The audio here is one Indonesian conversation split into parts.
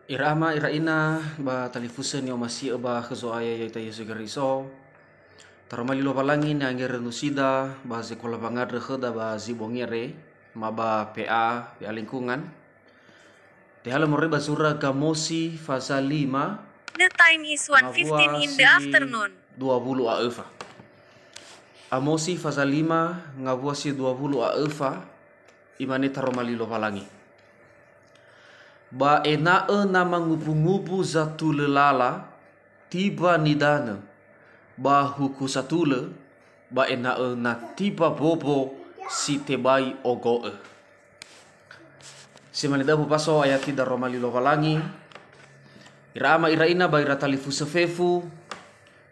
Irama iraina ba talifusen yo masih ba kezoaya ya tayo sigariso. Taramali lo palangin na ngere nusida ba sekolah bangar kheda ba zibongere maba PA lingkungan. Tehala morre basura kamosi fasa 5 The time is 1:15 in the afternoon. 20 AEFA. Amosi fasa 5 ngabua si 20 AEFA imane taramali lo palangi. Ba enae na mangupu-ngupu zatu lelala tiba nidana ba huku satule ba enae na tiba bobo si tebai ogoe. Simanida paso ayati da romali lovalangi irama iraina ba iratali fusefefu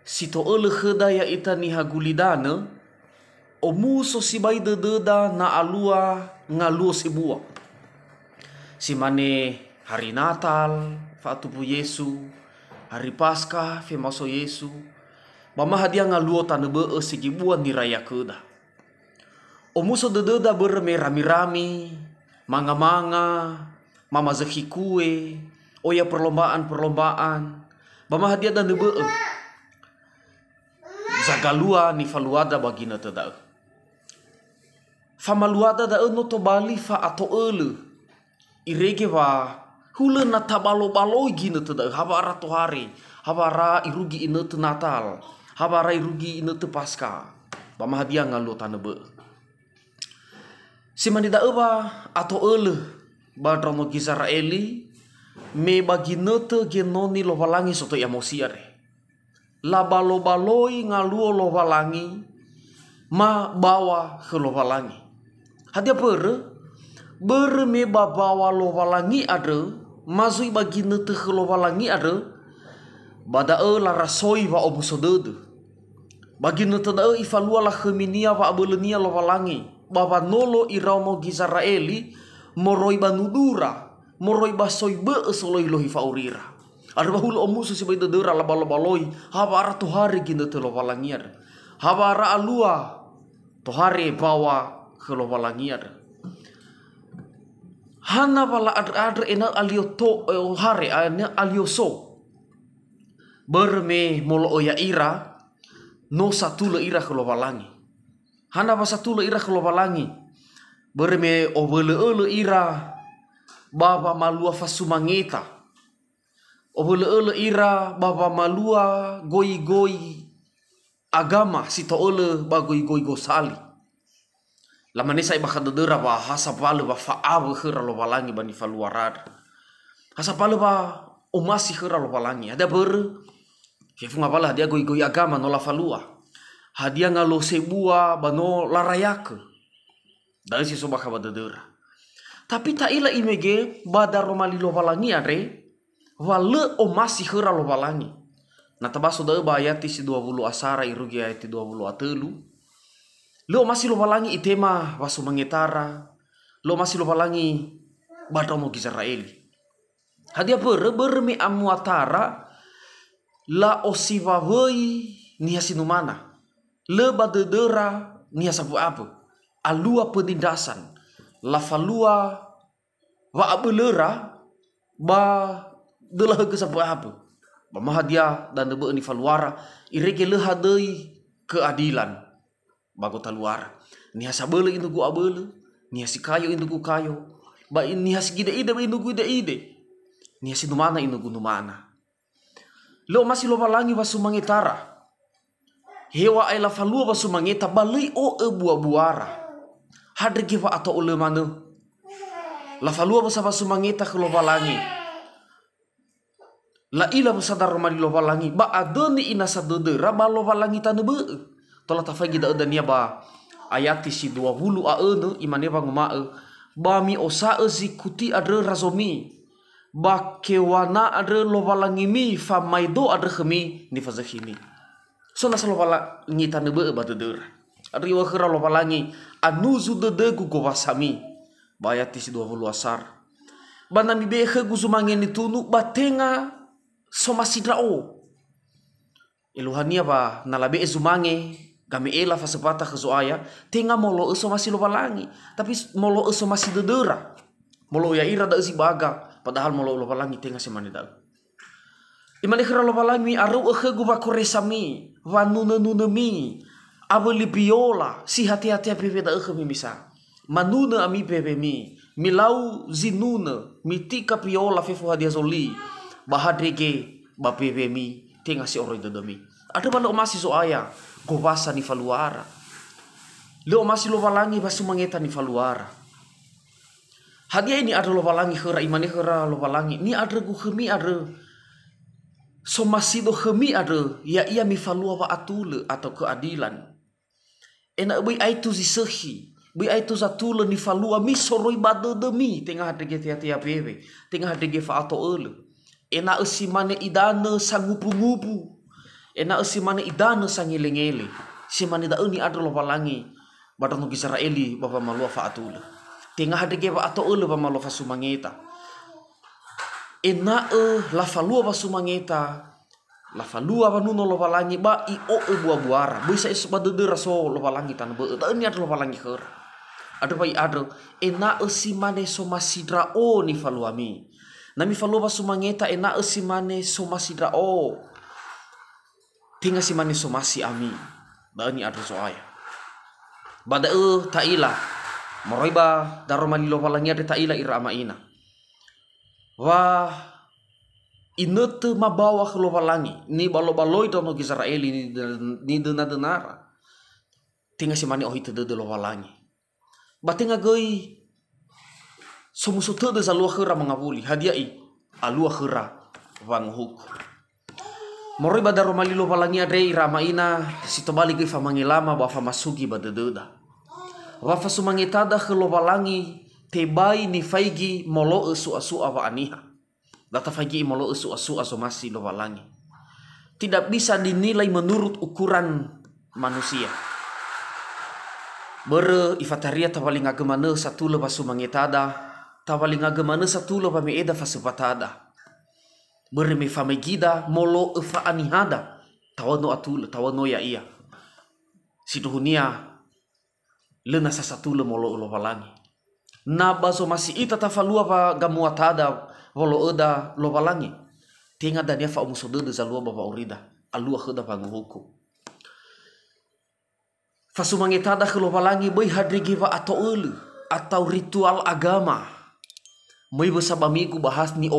sito ele kheda ya ita ni hagulidana omuso si bai dededa na alua ngaluo sebua. Simane hari Natal, fatupu Yesu, hari Paskah, femaso Yesu, bama hadia ngaluo tanebe sigibuan ni raya keda. Omuso dededa berme rami-rami, manga-manga, mama zeki kue, oya perlombaan-perlombaan, bama hadia dan nebe zagalua ni faluada bagina teda. Famaluada da no to bali fa ato ele. Irege wa hule na tabalo-balo gina teda habara tohari habara irugi ina te Natal habara irugi ina te Paskah bama hadia ngalo tanebe simanida eba atau ele ba drono Israeli me bagina te genoni lo walangi soto emosi are la balo-baloi ngaluo lo walangi ma bawa ke lo walangi hadia berme bawa lo walangi ada mazui bagi nete lo walangi ada bada la rasoi wa obusodede bagi nete da ifalua la kheminia wa abelenia lo walangi baba nolo iramo Gizraeli moroi banudura moroi basoi be soloi lohi faurira ada bahul omusu sebai dedera la balo-baloi habara to hari gina te lo walangi ada habara alua to hari bawa ke lo walangi ada hana bala adr ena alio to hare ena alio so berme molo oya ira no satu le ira kholo walangi hana ba satu le ira kholo walangi berme obele ira baba malua fasumangeta obele ira baba malua goi agama sito ole ba goi gosali lamane sai bakadedera ba hasapale ba faawe khera lo walangi bani faluarad hasapale ba umasi khera lo walangi ada kefunga bala dia goi agama no la falua hadia ngalo sebua bano la rayake dari si soba kabadedera tapi ta ila imege bada romali lo walangi are wale umasi khera lo walangi na tabaso da ba ayati si 20 asara irugi ayati 20 atelu lo masih lo walangi itema wasu mengetara lo masih lo walangi badomo Israeli hadia berme amuatara la osivavoi nia sinumana le badedera nia sabu apa alua penindasan la falua wa abelera ba delah ke sabu apa ba hadia dan debe ni faluara ireke le hadei keadilan bagota luar nia sabele indu gu abele nia si kayo indu gu kayo ba nia si gide ide ba indu gu ide nia si numana indu gu numana lo masih lo walangi wasu mangitara hewa ay la falua wasu mangita balei o buara hadrege wa atau ole mane la falua wasu mangita ke lo walangi la ila sadar romali lo walangi ba adoni inasa dedera ba lo walangi tanebe tola tafai gida udania ba ayati si 20 aene imane ba ngumae ba mi osa zikuti adre razomi ba kewana adre lo walangi mi fa maido adre khemi ni fazahini so nasa lo walangi tanebe ba dedera adri wa khira lo walangi anuzu dede gu wasami ba ayati si 20 asar ba nami be khe gu zumangeni tunu batenga somasidrao iluhania ba nalabe zumange kami ela fasepata kezoaya tenga molo eso masih lo walangi tapi molo eso masih dedera molo ya ira da si baga padahal molo lo palangi tenga semani da imani khara lo palangi aru gu ba koresami wanuna mi abeli biola si hati-hati bebe da mi misa manuna ami bebe milau zinuna mitika piola fefu hadia zoli bahadrege ba bebe tenga si oro dodami ada balo masi so aya gobasa ni faluara lo masi lo palangi basu mangeta ni faluara hadia ini ada lo palangi khara imani khara lo palangi ni ada gu khemi ada somasido khemi ada ya ia mi falua wa atule atau keadilan ena bui aitu zisehi bui aitu zatule ni falua mi soroi bade demi tengah dege tia bebe tengah dege fa ato ele ena usimane idana sangupu-ngupu ena usimane idana sangile-ngele simane da ni ada lo palangi badano Israeli bapa malua fa atule tengah dege ba ato ele ba malo fa sumangeta ena la falua ba sumangeta la falua ba nuno lo palangi ba i o buah-buara bisa isba de raso lo palangi tan be ni ada lo palangi khur ada bai ada ena simane somasidra o ni falua mi nami falua ba sumangeta ena simane somasidra o tinga simane somasi ami ba ni ada soaya bada taila moroiba daromali lo palangi ada taila irama ina wah inete mabawa ke lo palangi ni balo-baloi dono Israeli ni dena tinga simane ohite de lo palangi batinga goi somusote de zalua khira mangabuli hadiai alua khira wanguhuk moroiba daromali lo palangi ada irama ina sitobali goi famangilama ba famasugi badededa wa fasumangitada ke lo palangi tebai ni faigi molo esu-asu awa aniha data faigi molo esu-asu asomasi lo palangi tidak bisa dinilai menurut ukuran manusia bere ifataria tawali ngagemane satu le basu mangetada tawali ngagemane satu le pame eda fasupatada bere me famegida molo efa anihada tawano atul tawano ya iya siduhunia lena sa satu le molo lo palangi na baso masih ita tafalua pa gamuatada wolo eda lo palangi tinga dania fa umusodo de zalua baba urida alua kheda panguhuku fasumangetada ke lo palangi boy hadrigi va atau ritual agama moi bamiku bahas ni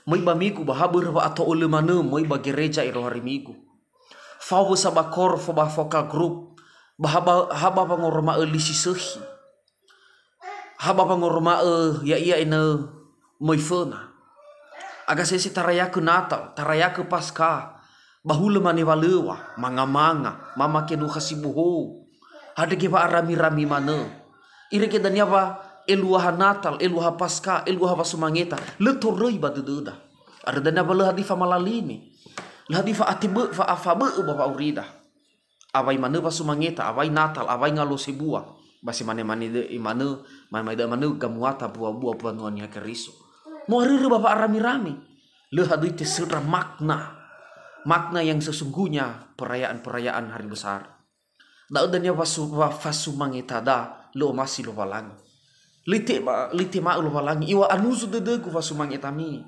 moi bamiku bahabur va atau ule mane moi ba gereja iro hari migu fa sabakor fa ba vokal group haba pangorma elisi sehi haba pangorma ya iya ina moifena aga sesi taraya ke Natal taraya ke Paskah bahula mane walewa manga mama ke nu khasibuho hade ke ba rami mana ire ke dania ba eluha Natal eluha Paskah eluha pasumangeta letorei badededa ada dania ba hadi fa malalini hadi fa atibe fa afabe bapa urida awai mana pasumangeta awai Natal awai ngalo sebua basi mane de imane mane gamuata buah panuan ya keriso mo hari bapa rami le hadi te sedra makna yang sesungguhnya perayaan hari besar da udanya fasumangeta da lo masih lo palangi lite ma lo palangi iwa anusu de ku fasumangeta mi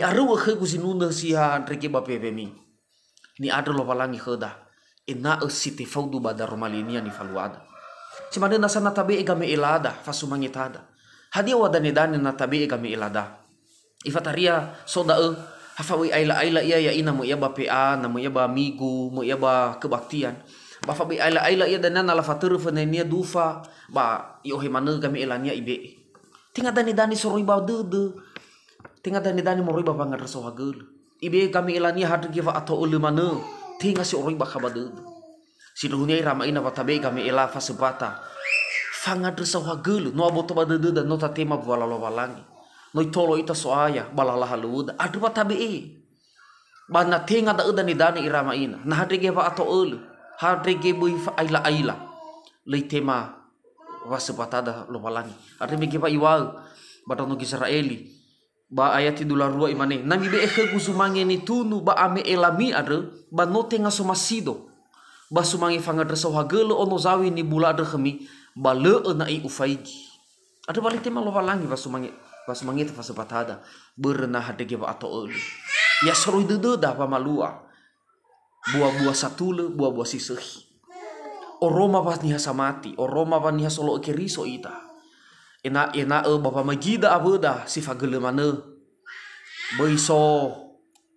aru ke ku sinunda sia reke bape mi ni ada lo palangi kheda ina site faudu badar malinia ni faluada cimade nasana tabe egame elada fasumangetada hadia wadane dane na tabe egame elada ifataria soda hafawi aila iya ya ina mo ya ba PA na mo ya ba amigo mo ya ba kebaktian ba fabi aila iya dana na la fatur fenenia dufa ba yo he mane game elania ibe tinga dane soroi ba de tinga dane moroi ba bangar so hagel ibe game elania hadu giva atau ule mane tinga si oroi ba kabade si dunia rama ina patabe game ela fasepata fanga dresa hagel no aboto ba de no tatema buala lo palangi no tolo ita soaya balala haluda adu patabe bana tinga da udani dani irama ina na hadrege ba atau ule hadrege bui fa aila le tema wasepatada lo palangi hadrege ba iwal badano Israeli ba ayati dular rua imane nami be ke gusumange ni tunu ba ame elami ade ba no tenga somasido ba sumange fanga dresa hagel ono zawi ni bula ade khemi ba le na I ufaigi ade bali tema lo palangi ba sumange Pas mangita pas patada berenah hadege ba atau elu. Ya seru dah pa malua. Buah-buah satule, buah-buah sisehi. Oroma pas niha samati, oroma pas niha solo keriso ita. Ena bapa magida abeda si fagele mana. Baiso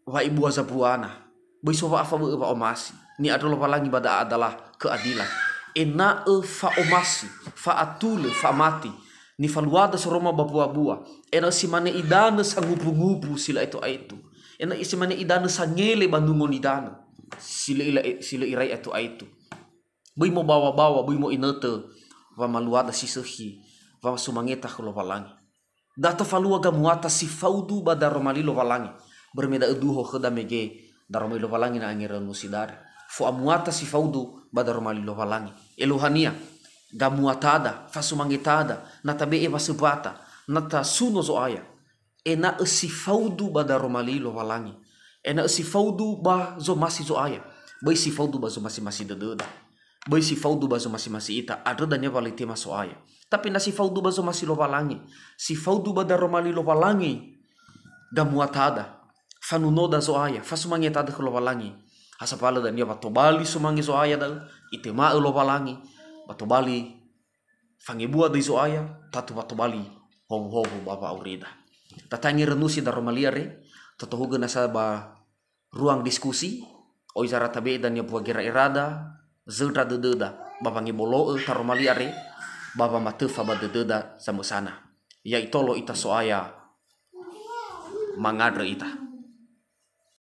wa ibu azabuana. Baiso wa afa ba omasi. Ni adalah palangi bada adalah keadilan. Ena fa omasi, fa atule, fa mati. Ni faluada soroma babua-bua. Ena si mane idana sangupu-ngupu sila itu. Ena isi mane idana sangele bandungon idana. Sila irai itu. Bui mo bawa-bawa, bui mo inete. Wa maluada sisehi. Wa sumangeta lo walangi. Data falua gamuata si faudu ba daromali lo walangi. Bermeda eduho kheda mege daromali lo walangi na angiran musidari. Fu amuata si faudu ba daromali lo walangi. Elohania gamuatada, fa sumangetada, nata be eva sebata, nata suno zo aya. Ena si faudu ba daromali lo walangi. Ena si faudu ba zo masi zo aya. Bai si faudu ba zo masi dededa. Bai si faudu ba zo masi ita. Ada dan ya balik tema so aya. Tapi na si faudu ba zo masi lo walangi. Si faudu ba daromali lo walangi. Gamuatada. Fanunoda zo aya. Fasumangetada ke lo walangi. Hasapala dan ya batobali sumangi zo aya dal. Itema lo walangi. Batobali. Fangibua di zo aya. Tatu batobali. Hobo bapa aurida. Tatangi renusi daromalia re. Totohuga nasa ba ruang diskusi o izara tabe dan ya buah gira irada zedra dededa babangi bolo taromali are baba matefa ba dededa samusana ya itolo ita soaya mangadre ita.